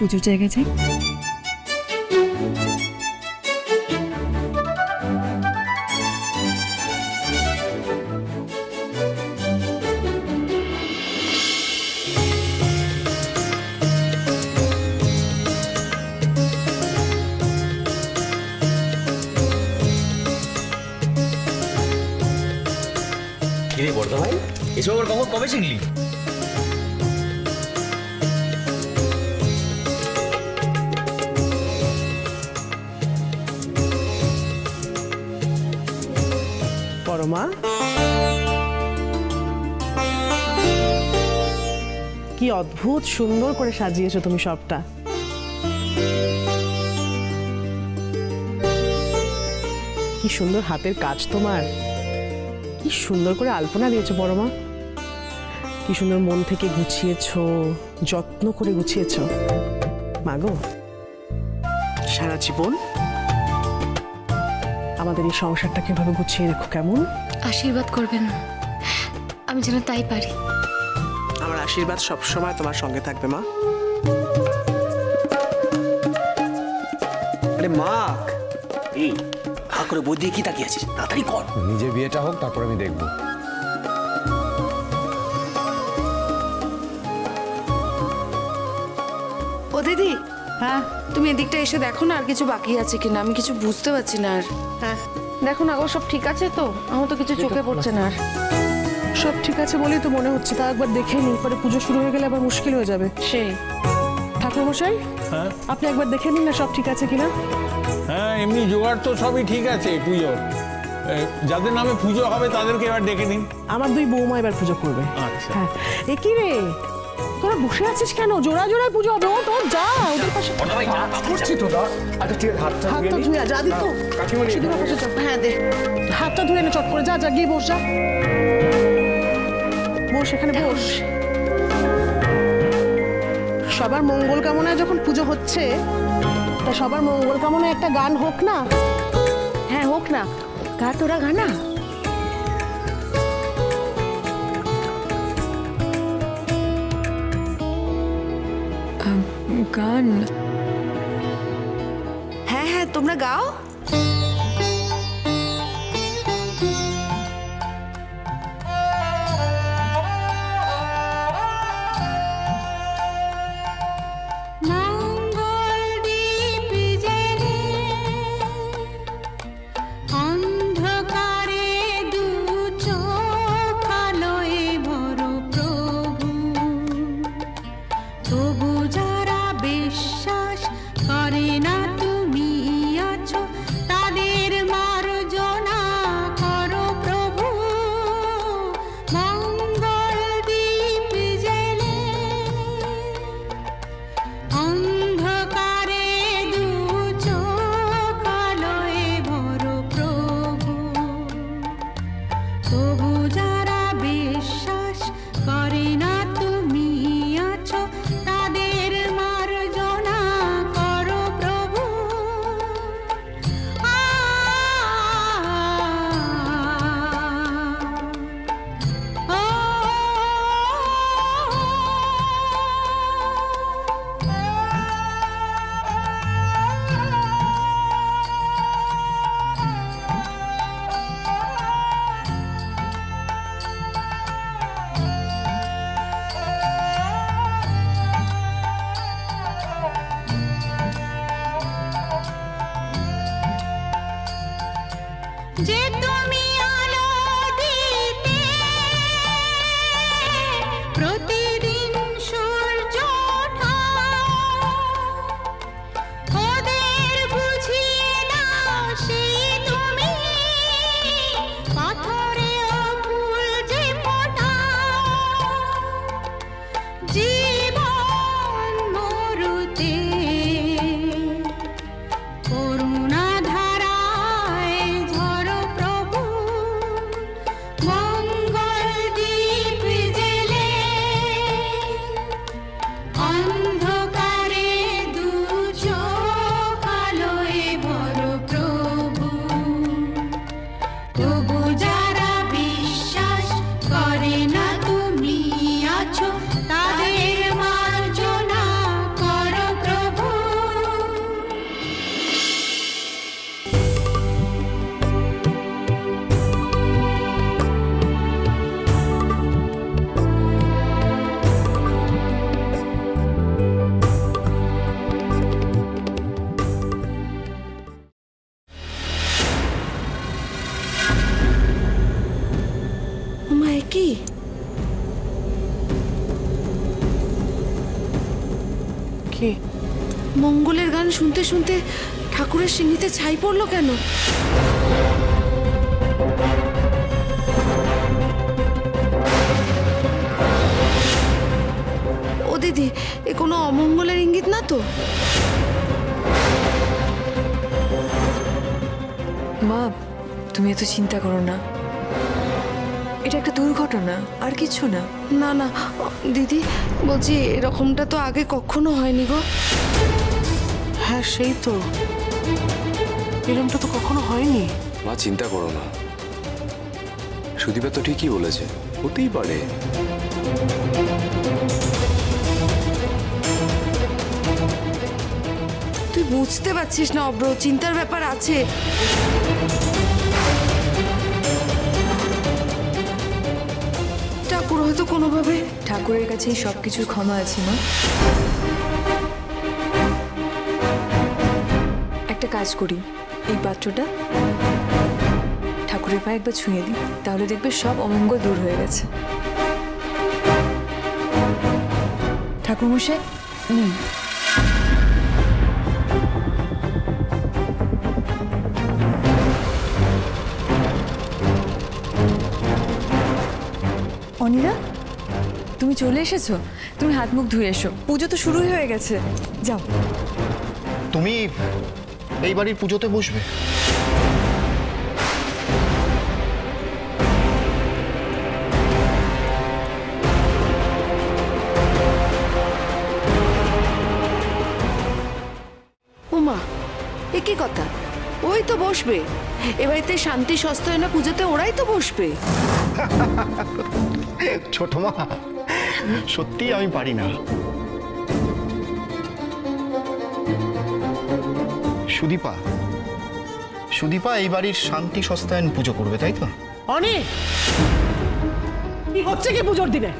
পুজোর জায়গায় যাই। কিরে বড়দা ভাই, এসব আবার কবে শিখলি? পরমা, কি অদ্ভুত সুন্দর করে সাজিয়েছো তুমি সবটা। কি সুন্দর হাতের কাজ তোমার, কি সুন্দর করে আলপনা দিয়েছো পরমা, কি সুন্দর মন থেকে গুছিয়েছো, যত্ন করে গুছিয়েছো। মাগো, সারা জীবন আমাদের এই সংসারটাকে ভাবে গুছিয়ে রেখো কেমন। আশীর্বাদ করবেন, আমি যেন তাই পারি। আমার আশীর্বাদ সবসময় তোমার সঙ্গে থাকবে মা। আরে মা, এই হা করে বই দিয়ে কি তাকিয়ে আছিস? তাড়াতাড়ি কর। নিজের বিয়েটা হোক, তারপর আমি দেখব। ও দিদি, হ্যাঁ তুমি এদিকটা এসে দেখো না আর কিছু বাকি আছে কিনা, আমি কিছু বুঝতে পারছি না। আর হ্যাঁ, দেখো না গো, সব ঠিক আছে তো? আমার তো কিছু চোখে পড়ছে না। আর সব ঠিক আছে বলেই তো মনে হচ্ছে, তা একবার দেখে নিই, পরে পুজো শুরু হয়ে গেলে আবার মুশকিল হয়ে যাবে। সেই ঠাকুরমশাই, হ্যাঁ আপনি একবার দেখে নিন না সব ঠিক আছে কিনা। হ্যাঁ, এমনি জোগাড় তো সবই ঠিক আছে পুজোর। যাদের নামে পুজো হবে তাদেরকে এবার ডেকে নিন। আমার দুই বৌমা এবার পুজো করবে। আচ্ছা। হ্যাঁ, এ কি রে, তোরা বসে আছিস কেন? জোড়া জোড়ায় পুজো হবে। ও তোর যা ওদের পাশে করছি তো দা। আচ্ছা ঠিক আছে, হাতটা হাতটা ধুয়ে যা দিত। কাকিমণি, সিঁদুরের পাশে চল। হ্যাঁ দে, হাতটা ধুয়ে নে চট করে। যা যা গিয়ে বস, যা বস, এখানে বস। সবার মঙ্গল কামনায় যখন পুজো হচ্ছে, তা সবার মঙ্গল কামনায় একটা গান হোক না। হ্যাঁ হোক না, গা তোরা গানা। গান? হ্যাঁ হ্যাঁ, তোমরা গাও। করুণা ধারায় ঝরো প্রভু। কি? কি? মঙ্গলের গান শুনতে শুনতে ঠাকুরের সিংহিতে ছাই পড়লো কেন? ও দিদি, এ কোনো অমঙ্গলের ইঙ্গিত না তো? মা, তুমি এত চিন্তা করো না, এটা একটা দুর্ঘটনা, আর কিছু না। না না দিদি, বলছি এরকমটা তো আগে কখনো হয়নি গো। হ্যাঁ সেই তো, এরকমটা তো কখনো হয়নি। মা চিন্তা করো না, সুদীপা তো ঠিকই বলেছে, হতেই পারে। তুই বুঝতে পারছিস না অব্র, চিন্তার ব্যাপার আছে। ঠাকুর হয়তো কোনোভাবে। ঠাকুরের কাছেই সবকিছুর ক্ষমা আছে মা। একটা কাজ করি, এই পাত্রটা ঠাকুরের পায়ে একবার ছুঁয়ে দিই, তাহলে দেখবে সব অমঙ্গল দূর হয়ে গেছে। ঠাকুরমশাই নিন। অনিরা, তুমি চলে এসেছো? তুমি হাত মুখ ধুয়ে এসো, পুজো তো শুরুই হয়ে গেছে। যাও। তুমি এই বাড়ির পুজোতে বসবে? উমা, এ কি কথা? ওই তো বসবে, এ বাড়িতে শান্তি সস্তায়না পুজোতে ওরাই তো বসবে। ছোট মা, সত্যি আমি পারি না। সুদীপা, সুদীপা এই বাড়ির শান্তি সস্তায়ন পুজো করবে, তাই তো? অনি, কি হচ্ছে কি পুজোর দিনে?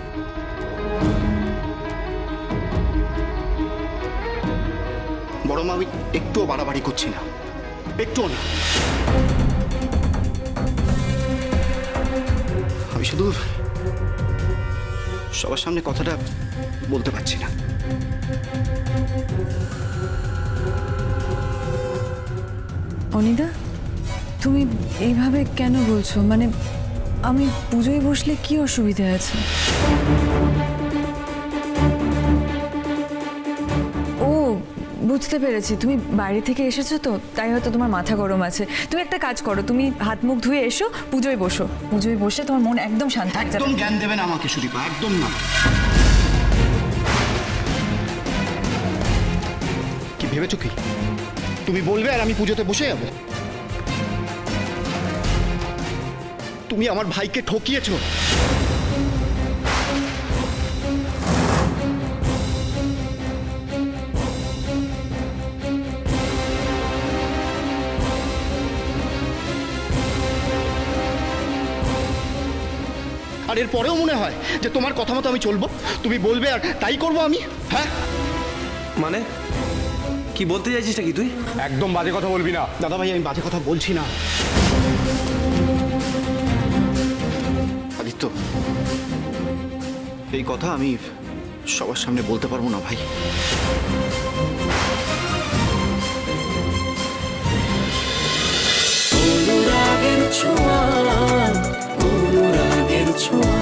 বড় মা, আমি একটুও বাড়াবাড়ি করছি না, একটুও না। আমি শুধু সবার সামনে কথাটা বলতে পারছি না। অনিদা, তুমি এইভাবে কেন বলছো? মানে আমি পুজোয় বসলে কি অসুবিধা আছে? ও, বুঝতে পেরেছি, তুমি বাইরে থেকে এসেছো তো, তাই হয়তো তোমার মাথা গরম আছে। তুমি একটা কাজ করো, তুমি হাত মুখ ধুয়ে এসো, পুজোয় বসো। পুজোয় বসে তোমার মন একদম শান্ত হয়ে যাবে। একদম জ্ঞান দেবেন আমাকে সুদীপা, একদম না। কি ভেবেছো কি? তুমি বলবে আর আমি পুজোতে বসে যাবো? তুমি আমার ভাইকে ঠকিয়েছো। আর এর পরেও মনে হয় যে তোমার কথা মতো আমি চলবো? তুমি বলবে আর তাই করবো আমি? হ্যাঁ, মানে কি বলতে চাইছিস কি তুই? একদম বাজে কথা বলবি না। দাদা ভাই, আমি বাজে কথা বলছি না। আদিত্য, এই কথা আমি সবার সামনে বলতে পারবো না ভাই। অনুরাগের ছোঁয়া, অনুরাগের ছোঁয়া।